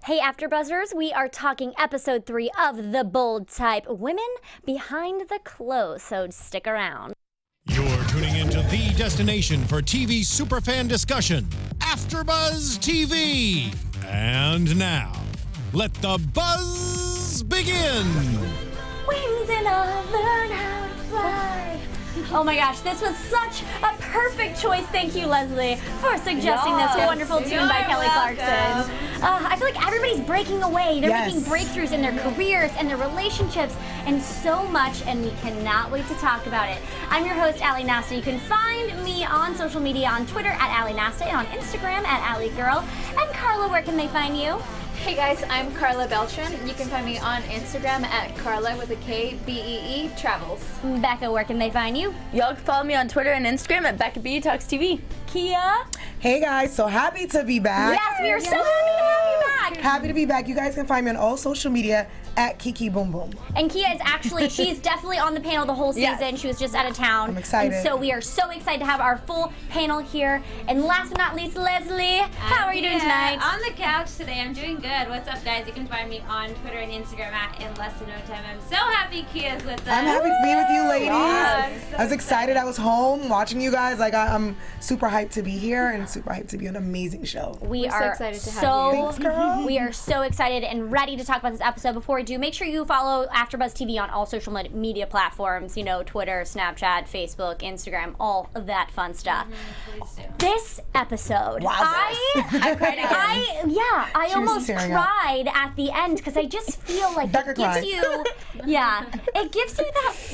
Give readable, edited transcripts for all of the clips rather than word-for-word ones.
Hey AfterBuzzers, we are talking episode 3 of The Bold Type, Women Behind the Clothes, so stick around. You're tuning into the destination for TV superfan discussion, AfterBuzz TV. And now, let the buzz begin. Wings and I'll learn how to fly. Oh my gosh, this was such a perfect choice. Thank you, Leslie, for suggesting this wonderful tune by Kelly Clarkson. I feel like everybody's breaking away. They're making breakthroughs in their careers and their relationships and so much, and we cannot wait to talk about it. I'm your host, Nasta. You can find me on social media on Twitter at Nasta and on Instagram at AllieGirl. And Karla, where can they find you? Hey guys, I'm Karla Beltran. You can find me on Instagram at Karla with a K, B-E-E, Travels. Becca, where can they find you? Y'all can follow me on Twitter and Instagram at Becca B Talks TV. Kia? Hey guys, so happy to be back. Yes, we are so happy to have you back. Happy to be back. You guys can find me on all social media at Kiki Boom Boom. And Kia is actually, she's definitely on the panel the whole season. Yes. She was just out of town. I'm excited. And so we are so excited to have our full panel here. And last but not least, Leslie, how are you doing tonight? On the couch today. I'm doing good. What's up, guys? You can find me on Twitter and Instagram at In Less Than No Time. I'm so happy Kia's with us. I'm happy to be with you, ladies. Yes, so I was excited. I was home watching you guys. Like I'm super hyped to be here and super hyped to be on an amazing show. We We're so are excited to have so you. Thanks, girl. We are so excited and ready to talk about this episode. Before we do, make sure you follow AfterBuzz TV on all social media platforms. You know, Twitter, Snapchat, Facebook, Instagram, all of that fun stuff. Please do. This episode, I cried again. I She was almost tearing up. cried at the end because I just feel like Becca it gives cried. you, it gives you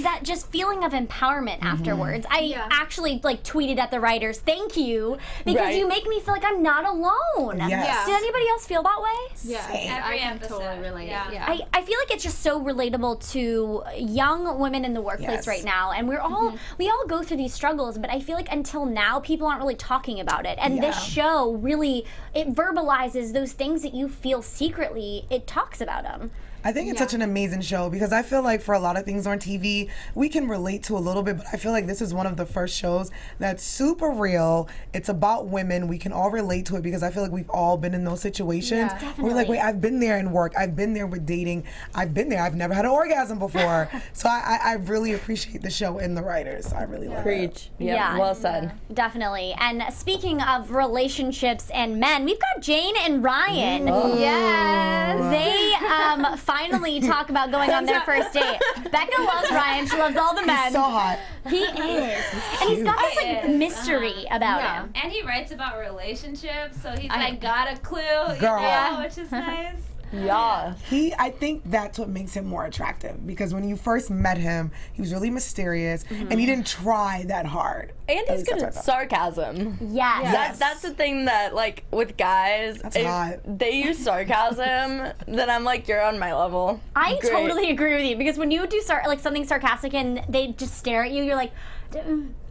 that just feeling of empowerment afterwards. I actually tweeted at the writers, thank you, because Right. you make me feel like I'm not alone. Yes. Did anybody else feel that way? Yeah, Every I can episode. totally relate. Yeah. I feel like it's just so relatable to young women in the workplace Yes. right now, and we're all we all go through these struggles, but I feel like until now people aren't really talking about it, and this show really, it verbalizes those things that you feel secretly. It talks about them. I think it's such an amazing show because I feel like for a lot of things on TV, we can relate to a little bit, but I feel like this is one of the first shows that's super real. It's about women. We can all relate to it because I feel like we've all been in those situations. Yeah. We're like, wait, I've been there in work. I've been there with dating. I've been there. I've never had an orgasm before. So I really appreciate the show and the writers. I really love it. Preach. Yep, Yeah. well said. Definitely. And speaking of relationships and men, we've got Jane and Ryan. Yes. They finally talk about going on their first date. Becca loves Ryan. She loves all the men. So hot. He is. And he's got this mystery about him. And he writes about relationships, so he's got a clue, you Girl. know, which is nice. Yeah. I think that's what makes him more attractive because when you first met him, he was really mysterious and he didn't try that hard. And At he's least good that's at what I sarcasm. Yes. That's the thing that, like, with guys, That's if hot. they use sarcasm, then I'm like, you're on my level. I Great. totally agree with you because when you do something sarcastic and they just stare at you, you're like,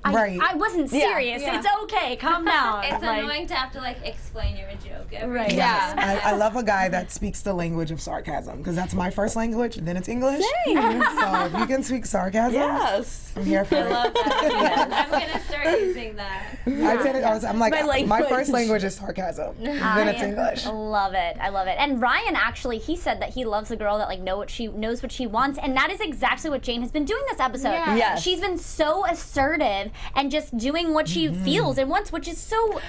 Right. I wasn't serious. Yeah. It's okay. Calm down. It's Like, annoying to have to explain your joke every Right. time. Yeah. I love a guy that speaks the language of sarcasm because that's my first language, then it's English. So if you can speak sarcasm, Yes. I'm here for I it. love that. I'm gonna start using that. I did it. I'm like, my my language. first language is sarcasm, then it's English. I love it. I love it. And Ryan actually, he said that he loves a girl that knows what she wants, and that is exactly what Jane has been doing this episode. Yeah. Yes. She's been so assertive and just doing what she feels and wants, which is so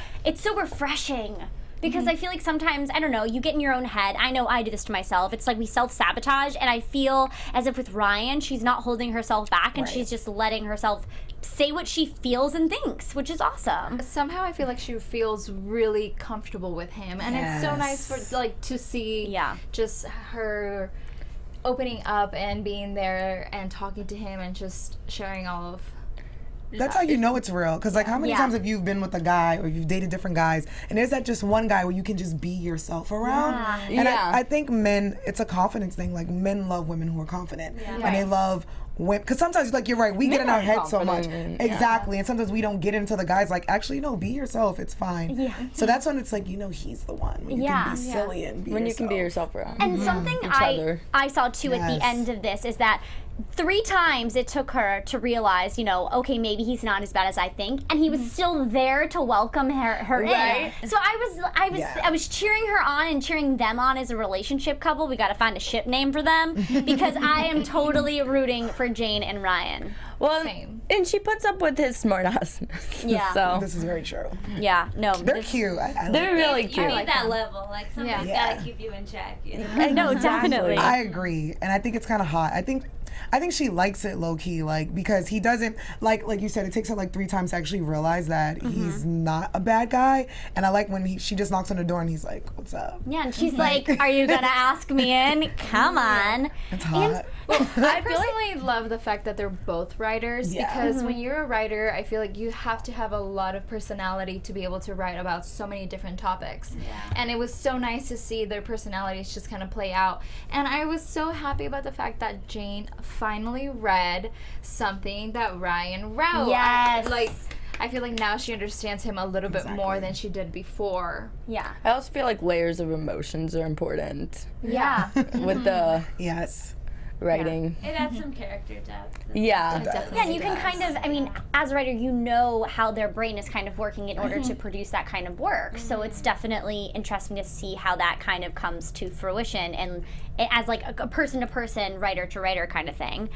refreshing. Because I feel like sometimes, I don't know, you get in your own head. I know I do this to myself. It's like we self-sabotage, and I feel as if with Ryan, she's not holding herself back, and Right. she's just letting herself say what she feels and thinks, which is awesome. Somehow I feel like she feels really comfortable with him, and it's so nice for to see just her opening up and being there and talking to him and just sharing all of. That's how you know it's real. Because, like, how many times have you been with a guy or you've dated different guys, and there's that just one guy where you can just be yourself around? And I think men, it's a confidence thing. Like, men love women who are confident. And they love women. Because sometimes, like, you're right, we get in our head so much. Exactly. And sometimes we don't get into the guys, like, actually, no, be yourself. It's fine. So that's when it's like, you know, he's the one. When you can be silly and be When yourself. you can be yourself around. And something other. I saw too at the Yes. end of this is that 3 times it took her to realize, okay, maybe he's not as bad as I think, and he was still there to welcome her in. So I was cheering her on and cheering them on as a relationship couple. We got to find a ship name for them because I am totally rooting for Jane and Ryan. Well, Same. and she puts up with his smartassness. Yeah. So This is very true. Yeah, no, They're cute. I they're really You cute. need that level. Like somebody's Yeah. gotta keep you in check. You know? no, definitely. I agree, and I think it's kind of hot. I think she likes it low key, like because he doesn't like you said. It takes her like 3 times to actually realize that he's not a bad guy, and I like when she just knocks on the door and he's like, "What's up?" Yeah, and she's like, "Are you gonna ask me in? Come on." It's hot. I personally love the fact that they're both writers Yeah. because when you're a writer, I feel like you have to have a lot of personality to be able to write about so many different topics. And it was so nice to see their personalities just kind of play out. And I was so happy about the fact that Jane finally read something that Ryan wrote. Yes. I feel like now she understands him a little bit more than she did before. Yeah. I also feel like layers of emotions are important Yeah. with the Yes. writing. It adds some character depth. Yeah. Yeah, and you can kind of, as a writer, you know how their brain is kind of working in order to produce that kind of work. So it's definitely interesting to see how that kind of comes to fruition and as like a person-to-person, writer-to-writer kind of thing.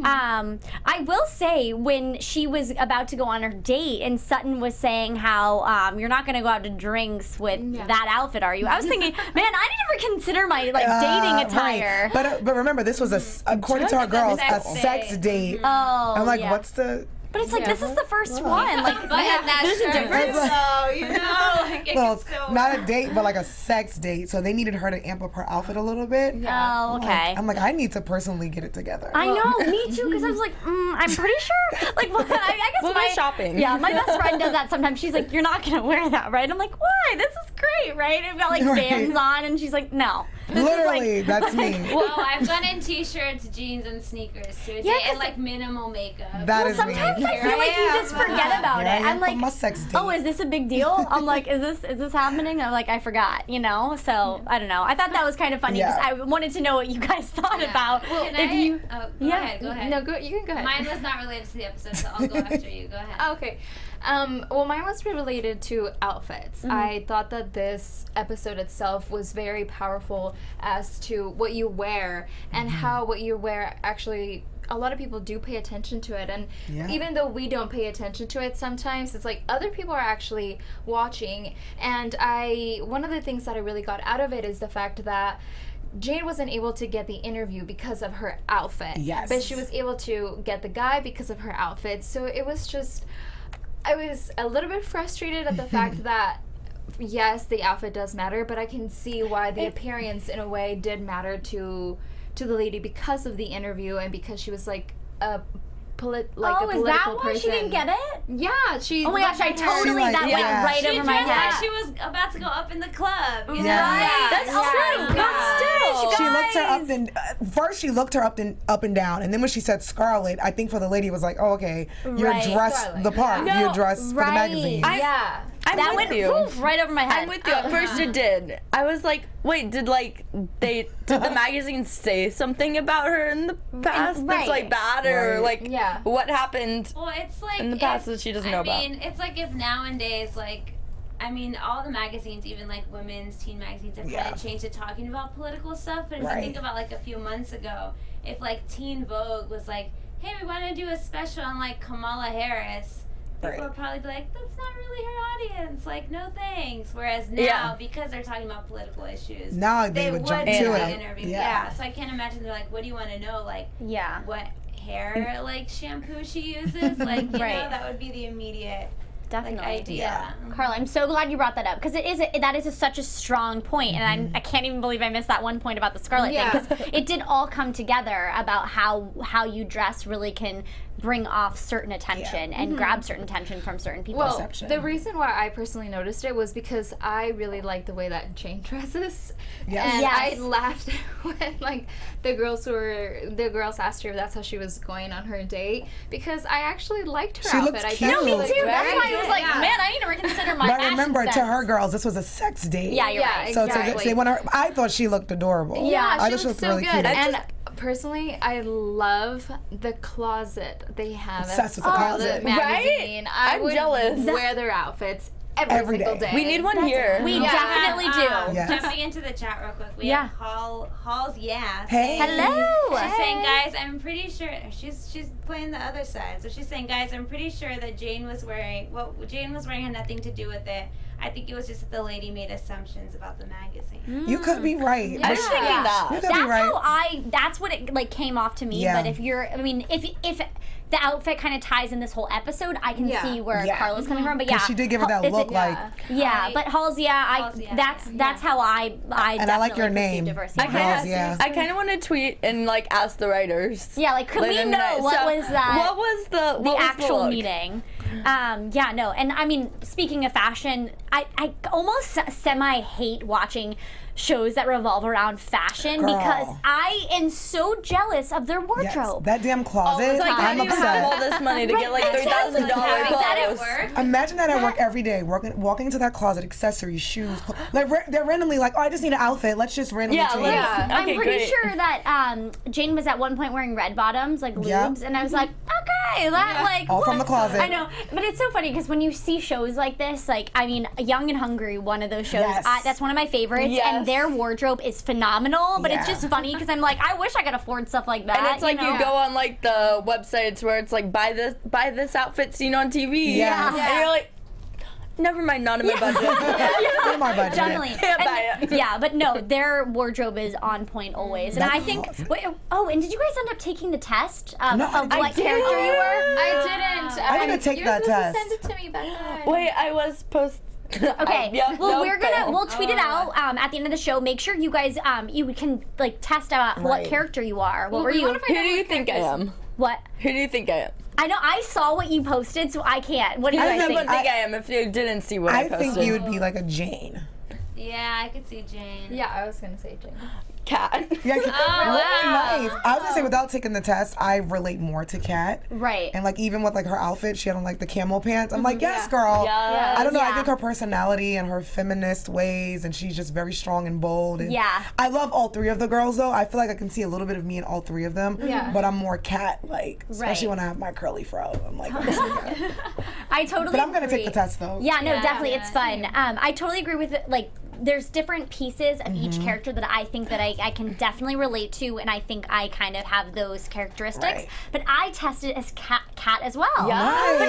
I will say, when she was about to go on her date and Sutton was saying how you're not going to go out to drinks with that outfit, are you? I was thinking, man, I need to reconsider my dating attire. Right. But remember, this was according to our girls, a sex date. Oh, I'm like, yeah. what's the? But it's like, this is the first one. Like, There's a difference, though. You know, like it Well, gets so not a date, but like a sex date. So they needed her to amp up her outfit a little bit. oh, okay. I'm like, I need to personally get it together. I know, me too, because I was like, I'm pretty sure. Like, well, I guess We'll go shopping. Yeah, my best friend does that sometimes. She's like, you're not going to wear that, right? I'm like, why? This is great, right? I've got like Right. bands on, and she's like, no. This Literally, is that's me. Oh, I've gone in t-shirts, jeans, and sneakers to a date, and like minimal makeup. That is me. Sometimes I feel like you just forget about Here I it. am I'm for like, my sex date. oh, is this a big deal? I'm like, is this happening? I'm like, I forgot, So I don't know. I thought that was kind of funny because I wanted to know what you guys thought about. Well, Go ahead, go ahead. No, you can go ahead. Mine was not related to the episode, so I'll go after you. Go ahead. Okay. Well, mine was related to outfits. I thought that this episode itself was very powerful as to what you wear and how what you wear actually. A lot of people do pay attention to it, and even though we don't pay attention to it sometimes, it's like other people are actually watching. And one of the things that I really got out of it is the fact that Jane wasn't able to get the interview because of her outfit. Yes. But she was able to get the guy because of her outfit. So it was just, I was a little bit frustrated at the fact that, yes, the outfit does matter, but I can see why the appearance in a way did matter to the lady because of the interview and because she was like a political is that why person. she didn't get it? Yeah, she. Oh my gosh, I totally, that went right She over my dressed head. like she was about to go up in the club. You know? Yeah. That's Yeah. true. But still, She looked her up and first she looked her up and down, and then when she said Scarlet, I think for the lady it was like, oh, okay, you're Right. dressed Scarlet. the part, No, you're dressed for the right. magazine. Yeah. I'm that with went you. poof, right over my head. I'm with you. At first it did. I was like, wait, did the magazine say something about her in the past that's like bad or Right. like what happened? Well, it's like In the past that she doesn't know about. I mean, it's like if nowadays, like, I mean, all the magazines, even like women's teen magazines, have kind of changed to talking about political stuff. But if you think about like a few months ago, if like Teen Vogue was like, hey, we want to do a special on like Kamala Harris, people would probably be like, that's not really her audience. Like, no thanks. Whereas now, because they're talking about political issues, Now they would jump do to the it. interview. Yeah. So I can't imagine they're like, what do you want to know? Like, what hair like shampoo she uses? Like, you know, that would be the immediate Definitely. idea. Carla, I'm so glad you brought that up because that is such a strong point, and I can't even believe I missed that one point about the Scarlet thing because it did all come together about how you dress really can bring off certain attention and grab certain attention from certain people. Well, the reason why I personally noticed it was because I really like the way that Jane dresses. Yes. And Yes. I laughed when like the girls asked her if that's how she was going on her date because I actually liked her She outfit. looked I cute. thought No, she me looked too. That's very why I was good. like, man, I need to reconsider my But fashion remember, sense. to her girls, this was a sex date. Yeah, you're right. So exactly. I thought she looked adorable. Yeah, I she thought looked so really good. cute. And Personally, I love the closet they have Obsessed with the closet. magazine. I I'm would jealous. wear their outfits every single day. We need one here. We definitely do. Yes. Jumping into the chat real quick, we have Hall's Hey. saying, Hello. She's saying, guys, I'm pretty sure she's playing the other side. So she's saying, guys, I'm pretty sure that Jane was wearing had nothing to do with it. I think it was just that the lady made assumptions about the magazine. You could be right. I was thinking that. You could That's be right. how that's what it like came off to me. Yeah. But if the outfit kind of ties in this whole episode, I can see where Karla's coming from. But yeah, she did give her that look like. Yeah, but Halls, that's how I And I like your name. Diversity. I kind of want to tweet and like ask the writers. Yeah, like could Later we in the know night. what So, was that? What was the actual look? meeting? And I mean, speaking of fashion, I almost semi hate watching shows that revolve around fashion because I am so jealous of their wardrobe. Yes, that damn closet. It's like, how I'm do you have all upset. this money to get like $3,000 clothes? Imagine that at work every day, walking into that closet, accessories, shoes. Like they're randomly like, oh, I just need an outfit. Let's just randomly change. I'm Okay, pretty great. sure that Jane was at one point wearing red bottoms, like lubes, and I was like, okay, that like All from the closet. I know, but it's so funny because when you see shows like this, like I mean, Young and Hungry, one of those shows, Yes. that's one of my favorites, Yes. and their wardrobe is phenomenal. But it's Yeah. just funny because I'm like, I wish I could afford stuff like that. And it's like you go on like the websites where it's like buy this outfit seen on TV. Yeah. And you're like, never mind, not in my budget. In my budget. Generally. Can't buy it. Yeah, but no, their wardrobe is on point always. And I think, and did you guys end up taking the test of what character you were? I didn't. I didn't take that test. Send it to me back then. Wait, I was Okay. We'll tweet it out at the end of the show. Make sure you guys you can like test out what character you are. What were you? Who do you think I am? What? Who do you think I am? I know I saw what you posted, so I can't. What do you guys Who do you think? think I am if you didn't see what I I posted? think you would be like a Jane. Yeah, I could see Jane. Yeah, I was gonna say Jane. Cat. Yeah, really nice. I was gonna say without taking the test, I relate more to Kat. Right. And like even with like her outfit, she had on like the camo pants. I'm like, yes, girl. Yeah. I don't know. I think her personality and her feminist ways, and she's just very strong and bold. And I love all three of the girls though. I feel like I can see a little bit of me in all three of them. Yeah. But I'm more Kat like, especially when I have my curly fro. I'm like, oh my God. I totally. But I'm gonna agree. take the test though. Yeah, no, definitely, yeah, it's fun. I totally agree with it. Like, there's different pieces of each character that I think that I can definitely relate to, and I think I kind of have those characteristics. Right. But I tested as Kat as well. Nice. But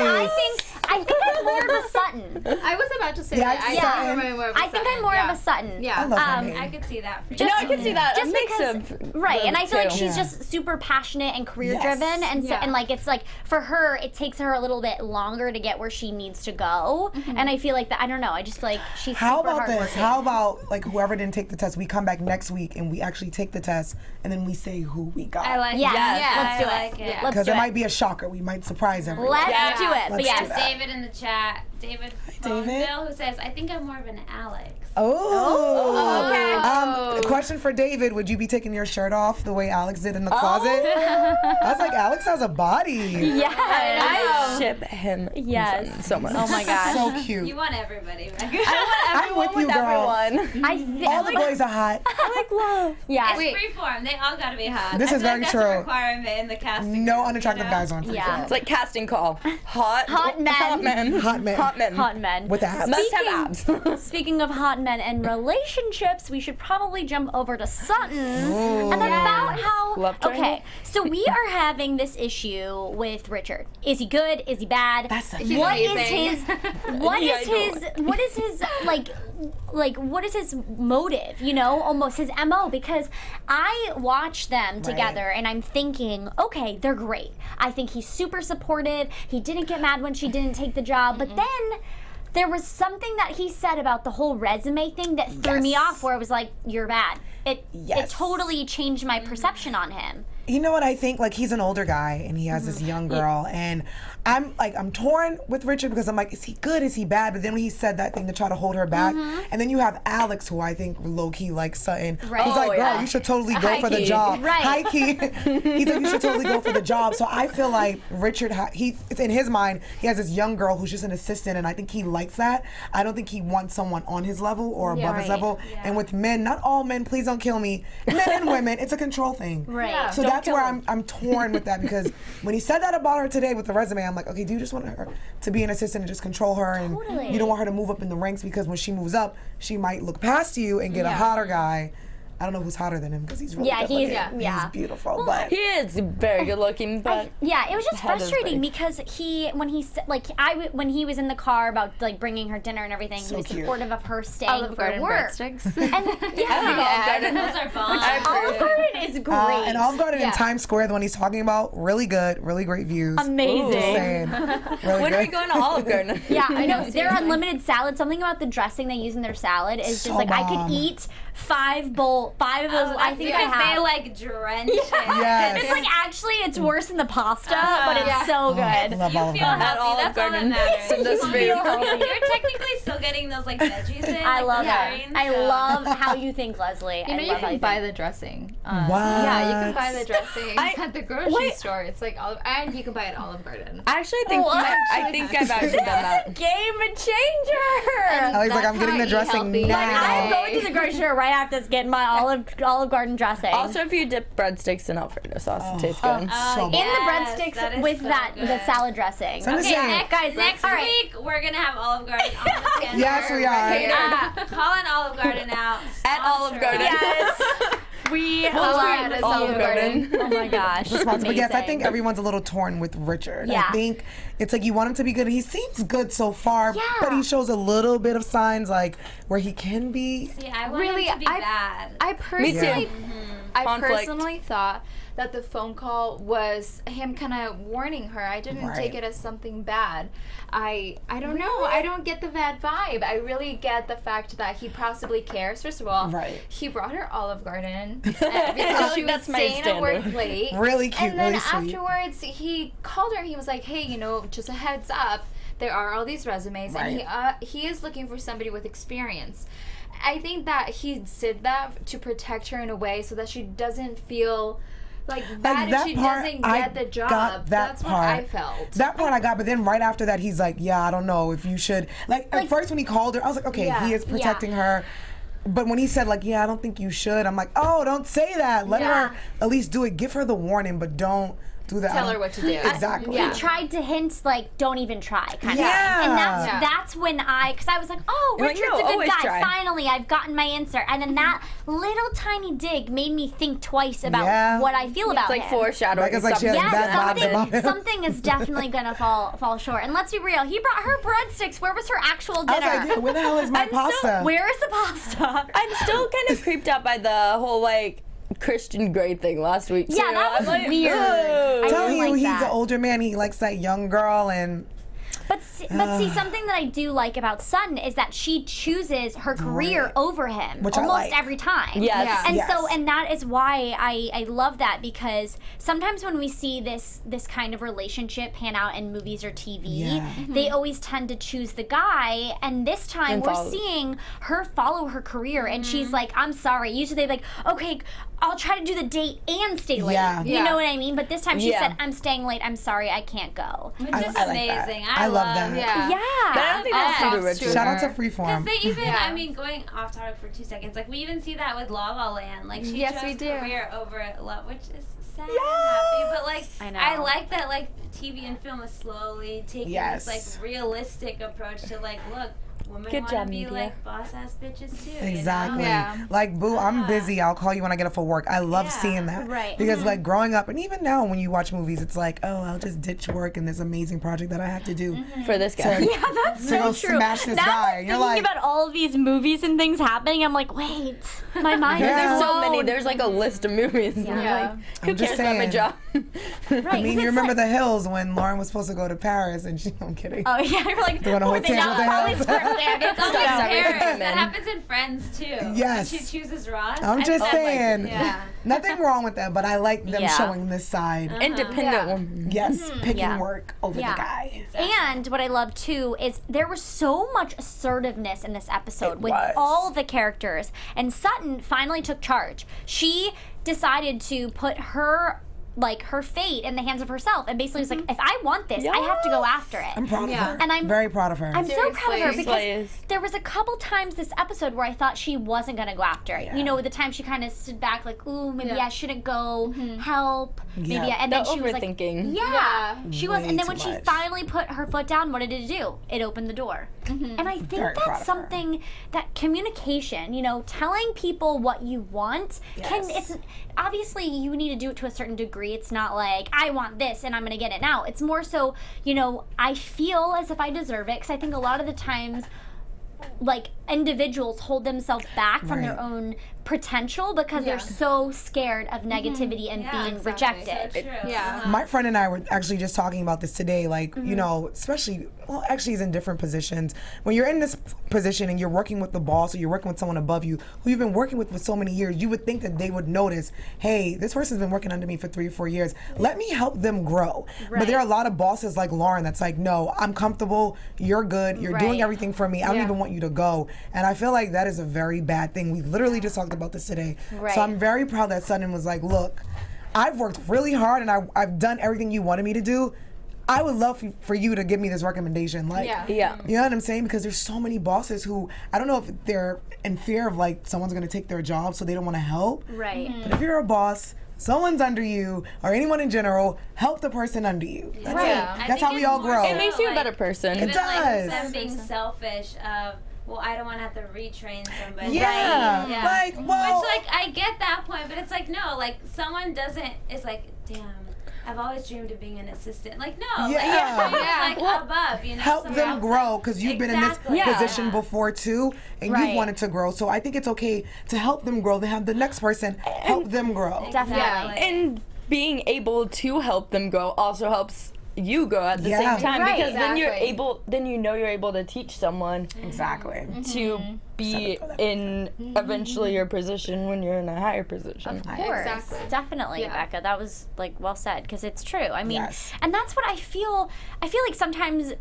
I think I'm more of a Sutton. I was about to say Yeah, that. Sutton. I'm more of a I think I'm more of a Sutton. Yeah. I love her name. I could see that for you. Just- I can see that. Just a mix because, of right, and I feel like two. she's just super passionate and career Yes. driven, and so Yeah. and like it's like for her, it takes her a little bit longer to get where she needs to go, and I feel like that. I don't know. I just feel like she's How super about this? hardworking. How about like whoever didn't take the test, we come back next week and we actually take the test and then we say who we got. I like Yes, it. let's do I it. like it. Let's Because do it it. might be a shocker. We might surprise everyone. Let's do it. But Let's yes, do that. David in the chat, David David? Phoneville, who says, I think I'm more of an Alex. Oh. okay. A question for David: would you be taking your shirt off the way Alex did in the closet? I was like, Alex has a body. yes, I ship him yes, so much. Oh my gosh. So You cute. want everybody, right? I'm with you, girl. Everyone. I think All the boys are hot. I like love. yeah. It's freeform. They all gotta be hot. This I is feel very like that's true. a requirement in the casting. No group, unattractive you know? guys on Freeform. Yeah. It's like casting call. Hot men. Hot men. Hot men. Hot men. Hot men. With abs. Must have abs. Speaking of hot men and relationships, we should probably jump over to Sutton and about how. Love triangle. Okay, so we are having this issue with Richard. Is he good? Is he bad? That's the What is amazing. his? What Yeah, is I know. his? What is his like? What is his motive? You know, almost his MO. Because I watch them together and I'm thinking, okay, they're great. I think he's super supportive. He didn't get mad when she didn't take the job, but then. There was something that he said about the whole resume thing that threw me Yes. off, where I was like, "You're bad." It Yes. totally changed my perception on him. You know what I think? Like, he's an older guy and he has this young girl, and I'm torn with Richard because I'm like, is he good? Is he bad? But then when he said that thing to try to hold her back, and then you have Alex, who I think low key likes Sutton. Right. He's like, girl, you should totally go for the job. Right. High key. He's like, you should totally go for the job. So I feel like Richard, it's in his mind, he has this young girl who's just an assistant, and I think he likes that. I don't think he wants someone on his level or above his level. Yeah. And with men, not all men, please don't kill me. Men and women, it's a control thing. Right. Yeah. So that's where I'm torn with that, because when he said that about her today with the resume, I'm like, okay, do you just want her to be an assistant and just control her, and you don't want her to move up in the ranks, because when she moves up, she might look past you and get a hotter guy. I don't know who's hotter than him because he's really good looking. He's beautiful, Well, but he is very good looking. But it was just frustrating because when he was in the car about like bringing her dinner and everything, he was supportive of her staying Olive Garden for work. breadsticks. And Olive Garden, those are bomb. Olive Garden is great. and Olive Garden in Times Square, the one he's talking about, really good, really great views. Amazing. Just saying. Really when good. are we going to Olive Garden? Yeah, I know. Their unlimited salad, something about the dressing they use in their salad is just like I could eat 5 of those. I think I have. They like drench it. Yes. It's like actually it's worse than the pasta, but it's so good. I love Olive Garden. At Olive Garden. You're technically still getting those like veggies in. I love that. it. I love how you think, Leslie. You know, you can buy the dressing. Wow. Yeah, you can buy the dressing at the grocery store. It's like and you can buy it at Olive Garden. I actually think I've actually done that. Game changer. Alex like, I'm getting the dressing now. I'm going to the grocery store right after this, getting my Olive Garden dressing. Also, if you dip breadsticks in Alfredo sauce, it tastes good. So in the breadsticks with the salad dressing. Next week we're gonna have Olive Garden on the tender. Yes, we are. Calling Olive Garden out. At Olive Garden. Yes. We love Olive Garden. Oh my gosh. But yes, I think everyone's a little torn with Richard. Yeah. I think it's like you want him to be good. He seems good so far, but he shows a little bit of signs like where he can be. See, I want him to be bad. I personally, I personally thought that the phone call was him kind of warning her. I didn't take it as something bad. I don't know. I don't get the bad vibe. I really get the fact that he possibly cares. First of all, he brought her Olive Garden because she was staying at work late. Really cute, and then really sweet. afterwards, he called her and he was like, hey, you know, just a heads up, there are all these resumes, and he is looking for somebody with experience. I think that he did that to protect her in a way so that she doesn't feel like bad if she doesn't get the job. That's what I felt. That part I got, but then right after that, he's like, yeah, I don't know if you should. Like at first when he called her, I was like, okay, he is protecting her. But when he said like, yeah, I don't think you should, I'm like, oh, don't say that. Let her at least do it. Give her the warning, but don't do that. Tell her what to do. Exactly. He tried to hint like, don't even try, kind of. And that's when because I was like, oh, Richard's a good guy. Finally, I've gotten my answer. And then that little tiny dig made me think twice about what I feel about him. It's like foreshadowing. Something is definitely gonna fall short. And let's be real, he brought her breadsticks. Where was her actual dinner? I was like, where the hell is my pasta? Where is the pasta? I'm still kind of creeped out by the whole like Christian Grey thing last week too. Yeah, that was like, weird. I'm telling you, he's an older man. He likes that young girl, and But see, something that I do like about Sutton is that she chooses her career over him almost every time. Yes. And so, and that is why I love that, because sometimes when we see this kind of relationship pan out in movies or TV, they always tend to choose the guy, and this time we're seeing her follow her career, and she's like, I'm sorry. Usually they're like, okay, I'll try to do the date and stay late. You know what I mean? But this time she said, I'm staying late. I'm sorry, I can't go. Which is amazing. I love that. Yeah. But I don't think that's true, Richard. Shout out to Freeform. Because they even, I mean, going off topic for 2 seconds, like we even see that with La La Land. Like she chose career over love, which is sad and happy. But like, I like that like TV and film is slowly taking this like realistic approach to like, look, women want to be like boss ass bitches too. Exactly. You know? Like, boo, I'm busy. I'll call you when I get up for work. I love seeing that. Right. Because like growing up, and even now when you watch movies, it's like, oh, I'll just ditch work and this amazing project that I have to do for this guy. Yeah, that's so true. Smash this now guy. I'm You're thinking like, about all of these movies and things happening. I'm like, wait, my mind is There's so blown. many. There's like a list of movies. Yeah. Who cares about my job? I mean, you remember The Hills when Lauren was supposed to go to Paris and she, I'm kidding. Oh yeah, you're like, Doing a whole they thing with The probably Hills. scripted. It's always Stuff Paris. women. That happens in Friends too. Yes. When she chooses Ross. I'm just saying, Yeah. nothing wrong with that, but I like them showing this side. Independent woman. Yes, picking Yeah. work over the guy. And what I love too is there was so much assertiveness in this episode with was. all of the characters. And Sutton finally took charge. She decided to put her fate in the hands of herself, and basically was like, if I want this, I have to go after it. I'm proud of her. And I'm very proud of her. I'm so proud of her because Slays. there was a couple times this episode where I thought she wasn't gonna go after it. You know, the time she kind of stood back, like, "Ooh, maybe I shouldn't go. Help, maybe." And then The she was like, overthinking. "Yeah, she was." Way And then too when she much. finally put her foot down, what did it do? It opened the door. And I think Very proud that's of her. something that communication, telling people what you want can. It's obviously you need to do it to a certain degree. It's not like I want this and I'm gonna get it now. It's more so, I feel as if I deserve it, because I think a lot of the times, like, individuals hold themselves back from their own potential because they're so scared of negativity and being rejected. So true. My friend and I were actually just talking about this today, like, especially, actually he's in different positions. When you're in this position and you're working with the boss or you're working with someone above you who you've been working with for so many years, you would think that they would notice, hey, this person's been working under me for 3 or 4 years. Let me help them grow. But there are a lot of bosses like Lauren that's like, no, I'm comfortable, you're good, you're doing everything for me, I don't even want you to go. And I feel like that is a very bad thing. We literally just talked about this today. So I'm very proud that Sutton was like, look, I've worked really hard and I've done everything you wanted me to do. I would love for you to give me this recommendation. Like, you know what I'm saying? Because there's so many bosses who, I don't know if they're in fear of like someone's gonna take their job, so they don't wanna help. Right. But if you're a boss, someone's under you, or anyone in general, help the person under you. That's it. That's how we all grow. It makes you a better person. It does. Like them being selfish of, well, I don't want to have to retrain somebody. Yeah. Right? Like, well. Which, like, I get that point, but it's like, no, like, someone doesn't, it's like, damn, I've always dreamed of being an assistant. Like, no. Yeah. Like, above, help them someone grow, because you've been in this position Yeah. before too, and you wanted to grow. So I think it's okay to help them grow. They have the next person help them grow. Definitely. And being able to help them grow also helps you grow at the same time, Right. because then you're able to teach someone Exactly. to be in eventually your position when you're in a higher position. Of course, definitely, Becca. That was like well said, because it's true. I mean, and that's what I feel. I feel like sometimes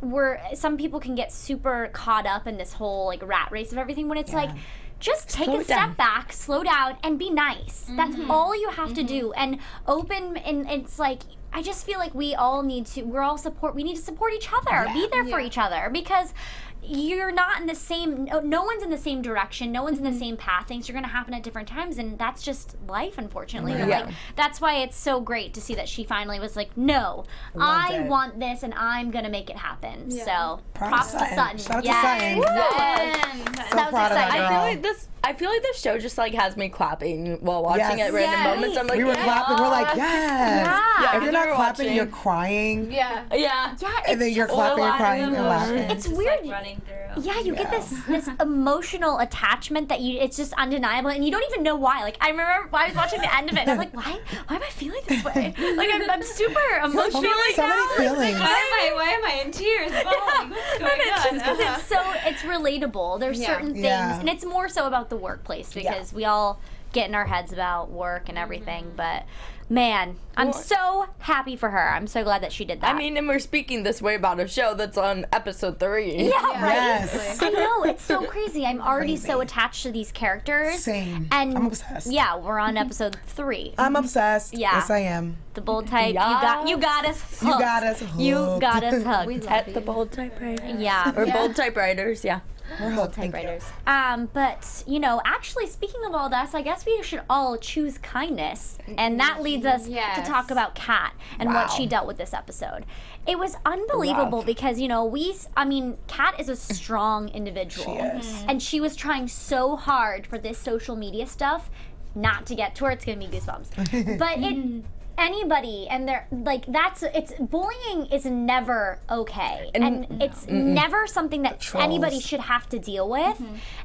some people can get super caught up in this whole like rat race of everything, when it's like, just take a step back, slow down, and be nice. That's all you have to do. And open, and it's like, I just feel like we need to support each other, be there for each other, because you're not in the same, no one's in the same direction, no one's in the same path. Things are going to happen at different times, and that's just life, unfortunately. But like, that's why it's so great to see that she finally was like, no, I want this, and I'm going to make it happen. So props to Sutton. Shout out to Sutton. So That was proud of that exciting. girl. I feel like this show just like has me clapping while watching at random moments. I'm like, we were clapping. We're like, yes. If you're not we were clapping, watching. you're crying. yeah. And then you're clapping and crying and laughing. It's Just, weird. like, running through. Yeah, you get this emotional attachment that it's just undeniable, and you don't even know why. Like, I remember I was watching the end of it, and I'm like, why am I feeling this way? Like, I'm super emotional right So now. many feelings. Why am I in tears? Bawling? What's going It's on? just because it's relatable. There's certain things, and it's more so about the workplace, because we all get in our heads about work and everything. But man, I'm so happy for her. I'm so glad that she did that. I mean, and we're speaking this way about a show that's on episode 3. yeah, right. Yes. I know, it's so crazy. I'm already so attached to these characters. Same. And I'm obsessed. Yeah, we're on episode 3. I'm obsessed. Yeah. Yes, I am. The bold type. You got us hooked. You got us hooked. You got us hooked. At the bold typewriter. Yeah. Or bold typewriters, yeah. We're hooked. Thank you. Typewriters. But, actually, speaking of all this, I guess we should all choose kindness. And that leads us to talk about Kat and what she dealt with this episode. It was unbelievable because, Kat is a strong individual. She is. And she was trying so hard for this social media stuff not to get to her. It's going to be goosebumps. But anybody, and they're like, bullying is never okay, and it's never something that anybody should have to deal with.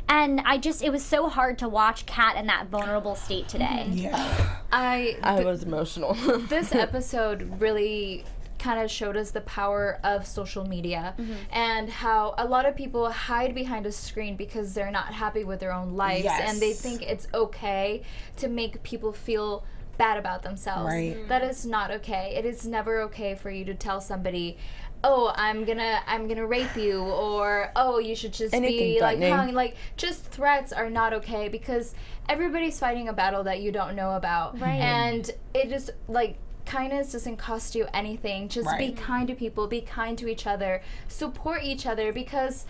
And it was so hard to watch Kat in that vulnerable state today. Yeah. I was emotional. This episode really kind of showed us the power of social media and how a lot of people hide behind a screen because they're not happy with their own lives and they think it's okay to make people feel bad about themselves. That is not okay. It is never okay for you to tell somebody, oh, I'm gonna rape you, or oh, you should just be like hung. Like, just threats are not okay because everybody's fighting a battle that you don't know about. And it is like, kindness doesn't cost you anything. Just be kind to people, be kind to each other, support each other, because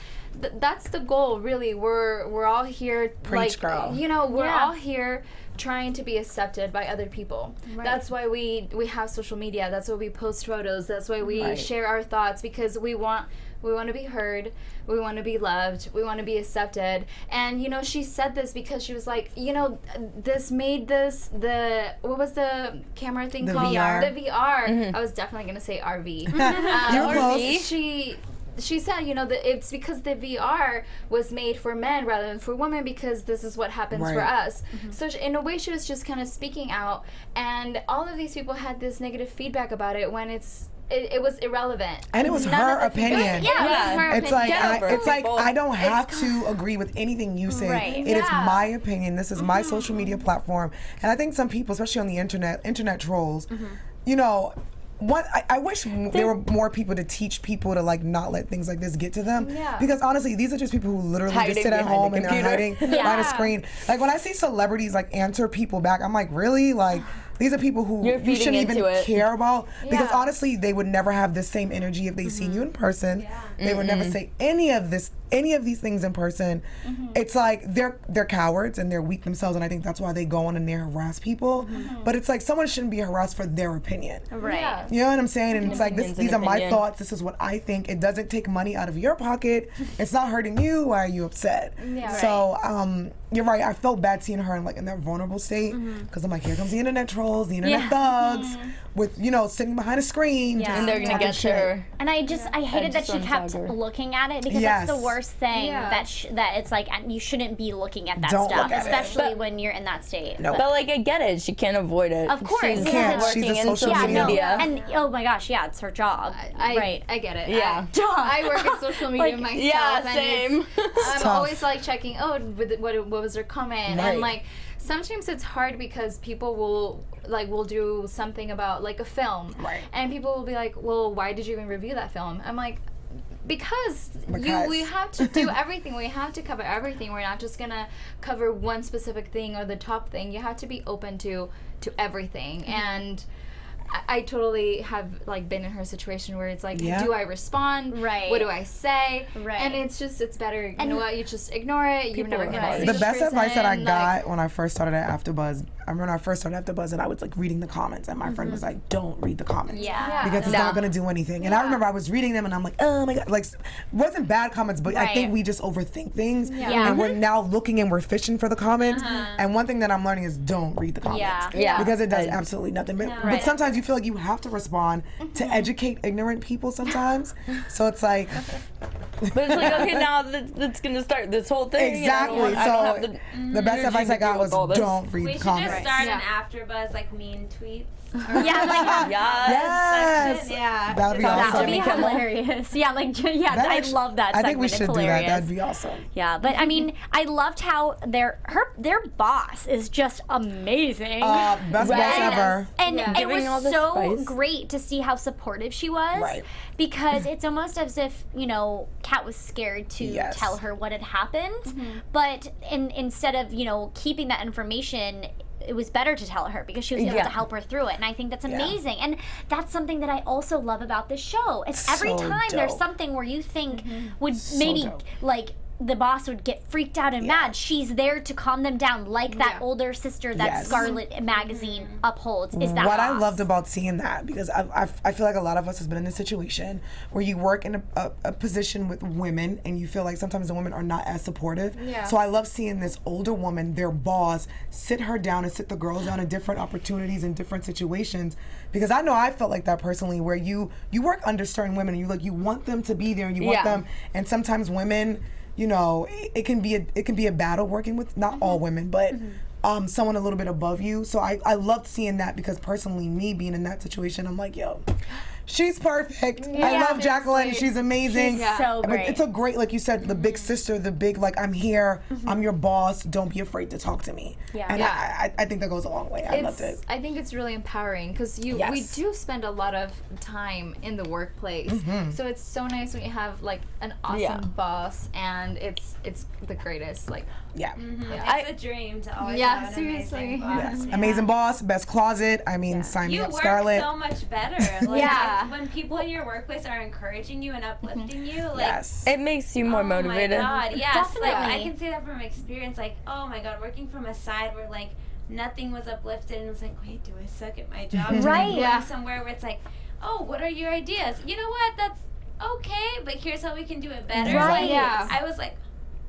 that's the goal, really. We're all here, Preach, girl. You know, we're all here trying to be accepted by other people. That's why we have social media. That's why we post photos. That's why we share our thoughts, because we want to be heard, we want to be loved, we want to be accepted. And you know, she said this because she was like, you know, this made this what was the camera thing called? VR. The VR. I was definitely gonna say RV. You're close. She said, you know, that it's because the VR was made for men rather than for women, because this is what happens for us. So in a way, she was just kind of speaking out, and all of these people had this negative feedback about it when it was irrelevant. And it was her opinion. It's like I don't have to agree with anything you say. It is my opinion. This is my social media platform. And I think some people, especially on the internet trolls, you know, I wish there were more people to teach people to like not let things like this get to them. Because honestly, these are just people who literally just sit at home and they're hiding behind a screen. Like, when I see celebrities like answer people back, I'm like, really? Like, these are people who you shouldn't even care about, because honestly, they would never have the same energy if they seen you in person. They would never say any of these things in person. It's like they're cowards and they're weak themselves, and I think that's why they go on and they harass people. But it's like, someone shouldn't be harassed for their opinion. You know what I'm saying? And it's like, these are my thoughts. This is what I think. It doesn't take money out of your pocket. It's not hurting you. Why are you upset? So you're right. I felt bad seeing her in that vulnerable state, because I'm like, here comes the internet trolls, the internet thugs, with, you know, sitting behind a screen, and they're gonna get to her. And I hated that she kept looking at it, because that's the worst thing, that it's like, you shouldn't be looking at that stuff, especially when you're in that state. But like, I get it. She can't avoid it. Of course, she's working in social media. And oh my gosh, it's her job. I get it. I work in social media myself. Yeah, same. I'm always like checking, what was her comment, and like, sometimes it's hard because people will do something about like a film, and people will be like, well, why did you even review that film? I'm like, because we have to do everything. We have to cover everything. We're not just gonna cover one specific thing or the top thing. You have to be open to everything. And I totally have like been in her situation where it's like, do I respond? What do I say? And it's better. You know what? You just ignore it. You're never gonna see the best advice that I got when I first started at AfterBuzz. I remember when I first started AfterBuzz, and I was like reading the comments, and my friend was like, "Don't read the comments, because it's not gonna do anything." And I remember I was reading them, and I'm like, "Oh my god!" Like, wasn't bad comments, but I think we just overthink things, and we're now looking and we're fishing for the comments. And one thing that I'm learning is don't read the comments, because it does absolutely nothing. But sometimes you feel like you have to respond to educate ignorant people sometimes. So it's like, but it's like, okay, now that's gonna start this whole thing. Exactly. So the best advice I got was don't read the comments. We should just start an AfterBuzz like mean tweets. Yes. That would be awesome. That would be hilarious. I love that. I think we segment. should do that. That'd be awesome. Yeah, but I mean, I loved how their boss is just amazing. Best boss ever. And it was so great to see how supportive she was. Because it's almost as if, you know, Kat was scared to tell her what had happened. But instead of, you know, keeping that information, it was better to tell her, because she was able to help her through it. And I think that's amazing. And that's something that I also love about this show. It's every time there's something where you think would maybe like the boss would get freaked out and mad, she's there to calm them down, like that older sister that Scarlet magazine upholds. Is that what boss. I loved about seeing that, because I feel like a lot of us has been in this situation where you work in a position with women, and you feel like sometimes the women are not as supportive. So I love seeing this older woman, their boss, sit her down and sit the girls down in different opportunities and different situations, because I know I felt like that personally, where you work under certain women, and you want them to be there, and you want them, and sometimes women, you know, it can be a battle working with not all women, but someone a little bit above you. So I loved seeing that, because personally, me being in that situation, I'm like, yo, She's perfect. I Yeah, love Jacqueline. She's amazing. She's so But great. it's a great, like you said, the big sister, the big, like, I'm here, I'm your boss, don't be afraid to talk to me. Yeah. And I think that goes a long way. I loved it. I think it's really empowering because we do spend a lot of time in the workplace. So it's so nice when you have like an awesome boss, and it's the greatest. Like, It's a dream to always Yeah, have an seriously. amazing boss. Yes. Amazing boss, best closet. I mean, sign me You up, work Scarlett. so much better. Like, Yeah. when people in your workplace are encouraging you and uplifting you, like, Yes. It makes you more motivated. Oh my God, yes. Like, I Definitely. can say that from experience. Like, oh my God, working from a side where like nothing was uplifted, and it was like, wait, do I suck at my job? Right. Going somewhere where it's like, oh, what are your ideas? You know what? That's okay, but here's how we can do it better. Right. Like, Yeah. I was like,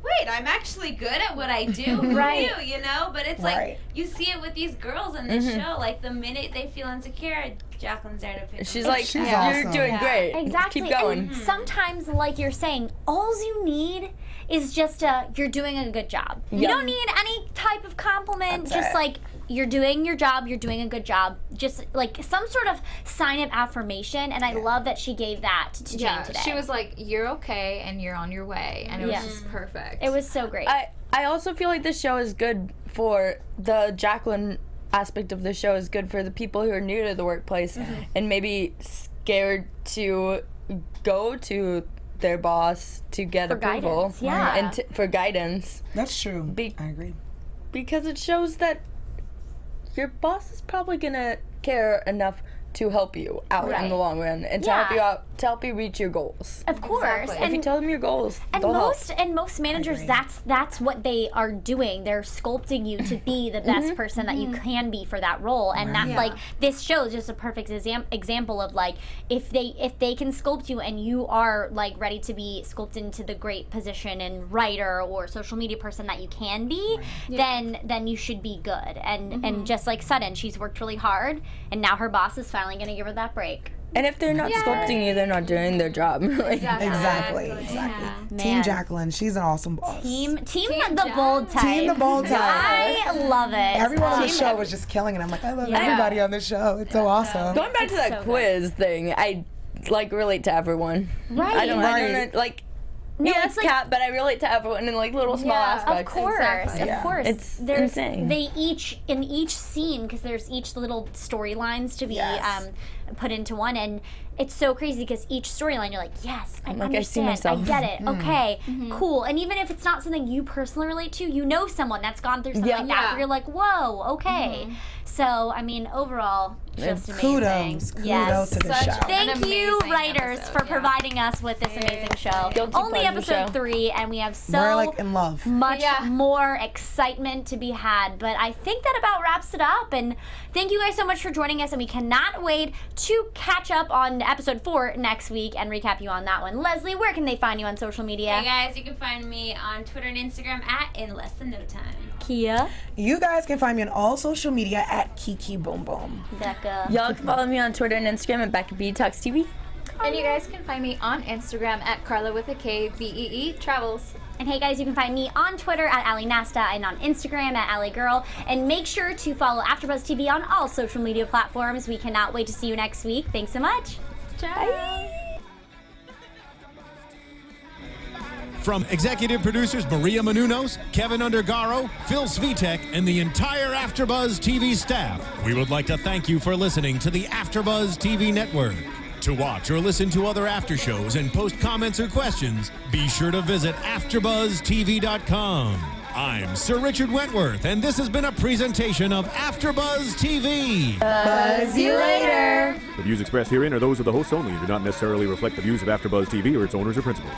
wait, I'm actually good at what I do. Who Right. knew, you know? But it's Right. like, you see it with these girls in this show. Like, the minute they feel insecure, Jacqueline's there to pick She's them up. like, She's you're awesome. doing great. Exactly. Keep going. And sometimes, like you're saying, all you need is just you're doing a good job. You Yeah. don't need any type of compliment. That's just it. like you're doing your job, you're doing a good job. Just like some sort of sign of affirmation. And I love that she gave that to Jane today. she was like, "You're okay, and you're on your way," and it was Yeah. just perfect. It was so great. I also feel like this show is good for the Jacqueline aspect of the show is good for the people who are new to the workplace and maybe scared to go to their boss to get For approval guidance, yeah. and for guidance That's true. I agree. because it shows that your boss is probably gonna care enough to help you out in Right. the long run and to Yeah. help you out, to help you reach your goals. of course. Exactly. If you tell them your goals, And they'll help. most managers, agree. that's what they are doing. They're sculpting you to be the best person that you can be for that role. And that like this show is just a perfect example of like if they can sculpt you and you are like ready to be sculpted into the great position and writer or social media person that you can be, then you should be good. And just like Sutton, she's worked really hard, and now her boss is finally going to give her that break. And if they're not sculpting you, they're not doing their job. Like, Exactly. Team Man. Jacqueline, she's an awesome boss. Team the bold type. Team the bold type. I love it. Everyone on the show was just killing it. I'm like, I love everybody on this show. It's so awesome. Going back to that so quiz thing, I like relate to everyone. Right. I don't know, like. No, Yeah, it's it's like- Kat, but I relate to everyone in like little small aspects. Of course, of course. It's there's insane. They each in each scene because there's each little storylines to be put into one, and it's so crazy because each storyline you're like, yes, I like, I see understand, I myself. get it, okay, cool. And even if it's not something you personally relate to, you know someone that's gone through something like that. Where you're like, whoa, okay. So I mean, overall, just amazing. Kudos to the show. Thank you, amazing writers, episode, for providing us with this amazing show. Guilty Only pleasure episode show. 3, and we have so We're like in love. much more excitement to be had. But I think that about wraps it up. And thank you guys so much for joining us. And we cannot wait to catch up on episode 4 next week and recap you on that one. Leslie, where can they find you on social media? Hey guys, you can find me on Twitter and Instagram at In Less Than No Time. Kia, You guys can find me on all social media at Kiki Boom Boom. Becca. Y'all can follow me on Twitter and Instagram at Becca B Talks TV. And you guys can find me on Instagram at Karla with a K BEE Travels. And hey guys, you can find me on Twitter at Nasta and on Instagram at AllieGirl. And make sure to follow AfterBuzz TV on all social media platforms. We cannot wait to see you next week. Thanks so much. Ciao. From executive producers Maria Menounos, Kevin Undergaro, Phil Svitek, and the entire AfterBuzz TV staff, we would like to thank you for listening to the AfterBuzz TV network. To watch or listen to other after shows and post comments or questions, be sure to visit AfterBuzzTV.com. I'm Sir Richard Wentworth, and this has been a presentation of AfterBuzz TV. See you later. The views expressed herein are those of the hosts only and do not necessarily reflect the views of AfterBuzz TV or its owners or principals.